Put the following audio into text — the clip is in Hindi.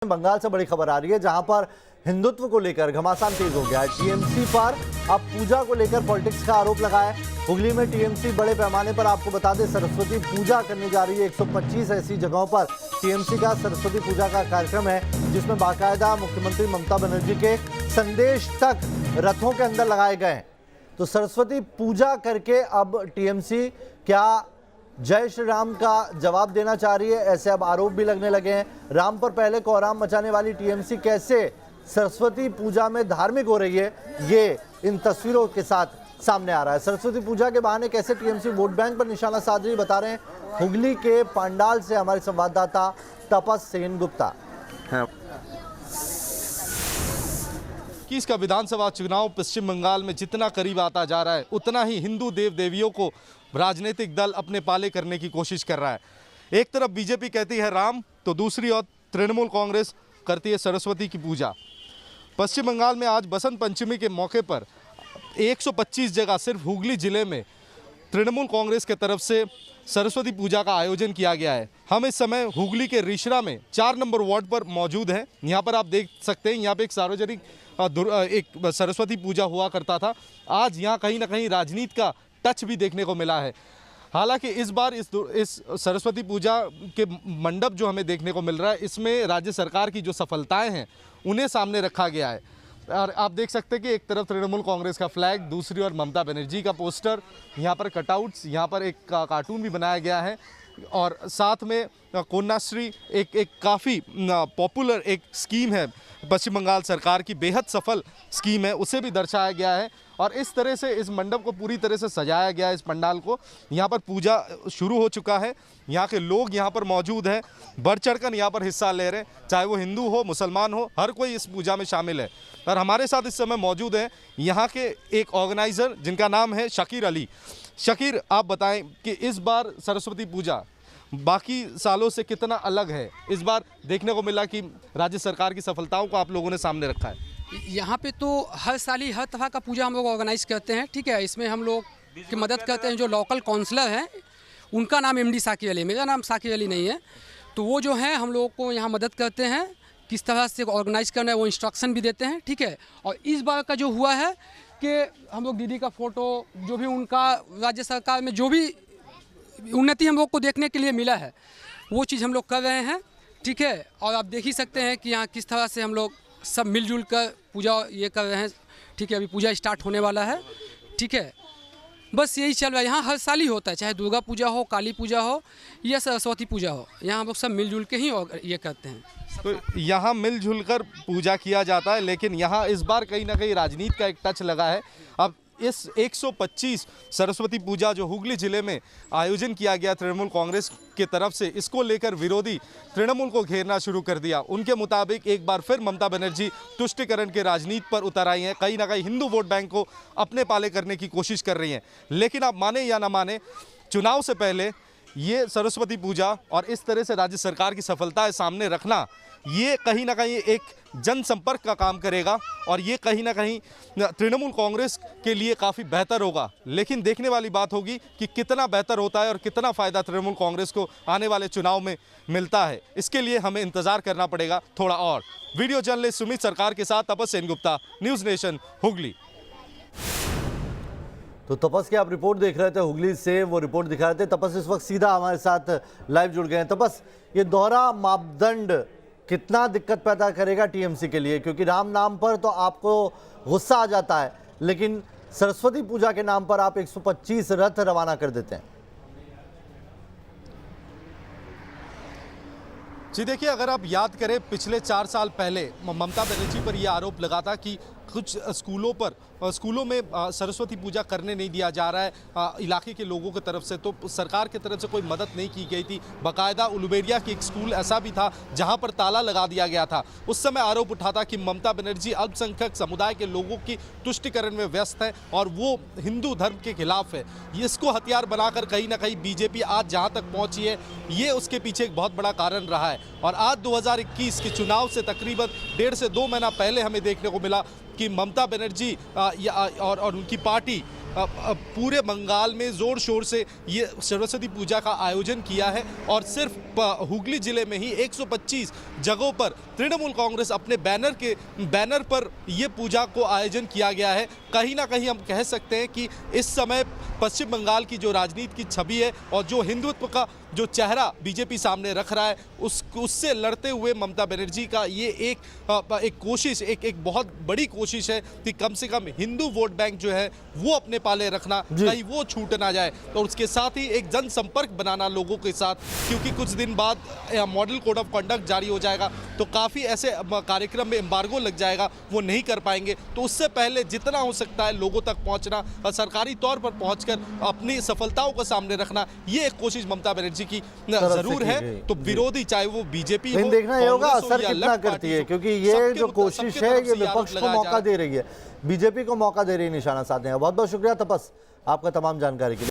बंगाल से बड़ी खबर आ रही है जहां पर हिंदुत्व को लेकर घमासान तेज हो गया है। टीएमसी पर अब पूजा को लेकर पॉलिटिक्स का आरोप लगा है। हुगली में टीएमसी बड़े पैमाने पर, आपको बता दें, सरस्वती पूजा करने जा रही है। 125 ऐसी जगहों पर टीएमसी का सरस्वती पूजा का कार्यक्रम है, जिसमें बाकायदा मुख्यमंत्री ममता बनर्जी के संदेश तक रथों के अंदर लगाए गए हैं। तो सरस्वती पूजा करके अब टीएमसी क्या जय श्री राम का जवाब देना चाह रही है, ऐसे अब आरोप भी लगने लगे हैं। राम पर पहले कोहराम मचाने वाली टीएमसी कैसे सरस्वती पूजा में धार्मिक हो रही है, ये इन तस्वीरों के साथ सामने आ रहा है। सरस्वती पूजा के बहाने कैसे टीएमसी वोट बैंक पर निशाना साध रही, बता रहे हैं हुगली के पांडाल से हमारे संवाददाता तपस सेनगुप्ता। कि इसका विधानसभा चुनाव पश्चिम बंगाल में जितना करीब आता जा रहा है, उतना ही हिंदू देव देवियों को राजनीतिक दल अपने पाले करने की कोशिश कर रहा है। एक तरफ बीजेपी कहती है राम, तो दूसरी ओर तृणमूल कांग्रेस करती है सरस्वती की पूजा। पश्चिम बंगाल में आज बसंत पंचमी के मौके पर 125 जगह सिर्फ हुगली जिले में तृणमूल कांग्रेस के तरफ से सरस्वती पूजा का आयोजन किया गया है। हम इस समय हुगली के रिशरा में 4 नंबर वार्ड पर मौजूद हैं। यहाँ पर आप देख सकते हैं, यहाँ पे एक सार्वजनिक एक सरस्वती पूजा हुआ करता था। आज यहाँ कहीं ना कहीं राजनीति का टच भी देखने को मिला है। हालांकि इस बार इस सरस्वती पूजा के मंडप जो हमें देखने को मिल रहा है, इसमें राज्य सरकार की जो सफलताएं हैं उन्हें सामने रखा गया है। और आप देख सकते हैं कि एक तरफ तृणमूल कांग्रेस का फ्लैग, दूसरी ओर ममता बनर्जी का पोस्टर, यहाँ पर कटआउट्स, यहाँ पर एक कार्टून भी बनाया गया है और साथ में कन्याश्री एक काफ़ी पॉपुलर एक स्कीम है, पश्चिम बंगाल सरकार की बेहद सफल स्कीम है, उसे भी दर्शाया गया है। और इस तरह से इस मंडप को पूरी तरह से सजाया गया है। इस पंडाल को, यहाँ पर पूजा शुरू हो चुका है। यहाँ के लोग यहाँ पर मौजूद हैं, बढ़ चढ़कर यहाँ पर हिस्सा ले रहे हैं, चाहे वो हिंदू हो, मुसलमान हो, हर कोई इस पूजा में शामिल है। और हमारे साथ इस समय मौजूद हैं यहाँ के एक ऑर्गेनाइज़र जिनका नाम है शकीर अली। शकीर, आप बताएं कि इस बार सरस्वती पूजा बाकी सालों से कितना अलग है? इस बार देखने को मिला कि राज्य सरकार की सफलताओं को आप लोगों ने सामने रखा है। यहाँ पे तो हर साल ही हर तरह का पूजा हम लोग ऑर्गेनाइज करते हैं, ठीक है। इसमें हम लोग की मदद करते हैं जो लोकल काउंसलर हैं, उनका नाम एमडी साकिर अली, मेरा नाम साकिर अली नहीं है। तो वो जो है हम लोगों को यहाँ मदद करते हैं किस तरह से ऑर्गेनाइज करना है, वो इंस्ट्रक्शन भी देते हैं, ठीक है। और इस बार का जो हुआ है कि हम लोग दीदी का फ़ोटो, जो भी उनका राज्य सरकार में जो भी उन्नति हम लोग को देखने के लिए मिला है, वो चीज़ हम लोग कर रहे हैं, ठीक है। और आप देख ही सकते हैं कि यहाँ किस तरह से हम लोग सब मिलजुल कर पूजा ये कर रहे हैं, ठीक है। अभी पूजा स्टार्ट होने वाला है, ठीक है। बस यही चल रहा है। यहाँ हर साल ही होता है, चाहे दुर्गा पूजा हो, काली पूजा हो या सरस्वती पूजा हो, यहाँ हम लोग सब मिलजुल के ही ये करते हैं। तो यहाँ मिलजुल कर पूजा किया जाता है, लेकिन यहाँ इस बार कहीं ना कहीं राजनीति का एक टच लगा है। अब इस 125 सरस्वती पूजा जो हुगली जिले में आयोजन किया गया तृणमूल कांग्रेस के तरफ से, इसको लेकर विरोधी तृणमूल को घेरना शुरू कर दिया। उनके मुताबिक एक बार फिर ममता बनर्जी तुष्टिकरण के राजनीति पर उतर आई हैं, कहीं ना कहीं हिंदू वोट बैंक को अपने पाले करने की कोशिश कर रही हैं। लेकिन आप माने या ना माने, चुनाव से पहले ये सरस्वती पूजा और इस तरह से राज्य सरकार की सफलताएं सामने रखना, ये कहीं ना कहीं एक जनसंपर्क का काम करेगा और ये कहीं ना कहीं तृणमूल कांग्रेस के लिए काफ़ी बेहतर होगा। लेकिन देखने वाली बात होगी कि कितना बेहतर होता है और कितना फ़ायदा तृणमूल कांग्रेस को आने वाले चुनाव में मिलता है। इसके लिए हमें इंतज़ार करना पड़ेगा थोड़ा और। वीडियो जर्नलिस्ट सुमित सरकार के साथ तपस सेनगुप्ता, न्यूज़ नेशन, हुगली। तो तपस की आप रिपोर्ट देख रहे थे हुगली से, वो रिपोर्ट दिखा रहे थे। तपस इस वक्त सीधा हमारे साथ लाइव जुड़ गए हैं। तपस, ये दोहरा मापदंड कितना दिक्कत पैदा करेगा टीएमसी के लिए? क्योंकि राम नाम पर तो आपको गुस्सा आ जाता है, लेकिन सरस्वती पूजा के नाम पर आप 125 रथ रवाना कर देते हैं। जी देखिए, अगर आप याद करें, पिछले 4 साल पहले ममता बनर्जी पर यह आरोप लगा था कि कुछ स्कूलों में सरस्वती पूजा करने नहीं दिया जा रहा है इलाके के लोगों की तरफ से, तो सरकार की तरफ से कोई मदद नहीं की गई थी। बाकायदा उलुबेरिया की एक स्कूल ऐसा भी था जहां पर ताला लगा दिया गया था। उस समय आरोप उठा था कि ममता बनर्जी अल्पसंख्यक समुदाय के लोगों की तुष्टिकरण में व्यस्त है और वो हिंदू धर्म के खिलाफ है। इसको हथियार बनाकर कहीं ना कहीं बीजेपी आज जहाँ तक पहुँची है, ये उसके पीछे एक बहुत बड़ा कारण रहा है। और आज 2021 के चुनाव से तकरीबन 1.5 से 2 महीना पहले हमें देखने को मिला कि ममता बनर्जी और उनकी पार्टी पूरे बंगाल में ज़ोर शोर से ये सरस्वती पूजा का आयोजन किया है और सिर्फ हुगली जिले में ही 125 जगहों पर तृणमूल कांग्रेस अपने बैनर पर ये पूजा को आयोजन किया गया है। कहीं ना कहीं हम कह सकते हैं कि इस समय पश्चिम बंगाल की जो राजनीति की छवि है और जो हिंदुत्व का जो चेहरा बीजेपी सामने रख रहा है उससे लड़ते हुए ममता बनर्जी का ये एक कोशिश एक बहुत बड़ी कोशिश है कि कम से कम हिंदू वोट बैंक जो है वो अपने पाले रखना, कहीं वो छूट ना जाए। और उसके साथ ही एक जनसंपर्क बनाना लोगों के साथ, क्योंकि कुछ दिन बाद मॉडल कोड ऑफ कंडक्ट जारी हो जाएगा तो काफ़ी ऐसे कार्यक्रम में एम्बार्गो लग जाएगा, वो नहीं कर पाएंगे। तो उससे पहले जितना हो सकता है लोगों तक पहुँचना और सरकारी तौर पर पहुँचकर अपनी सफलताओं को सामने रखना, ये एक कोशिश ममता बनर्जी की जरूर है। तो विरोधी चाहे वो बीजेपी हो, देखना ये होगा कांग्रेस हो असर या कितना लेफ्ट करती पार्टी है, हो, क्योंकि ये सबके जो सबके कोशिश तरफ है से ये ये आरोप विपक्ष को लगाया जा मौका रहा है। दे रही है, बीजेपी को मौका दे रही है निशाना साधने का। बहुत बहुत शुक्रिया तपस आपका तमाम जानकारी के लिए।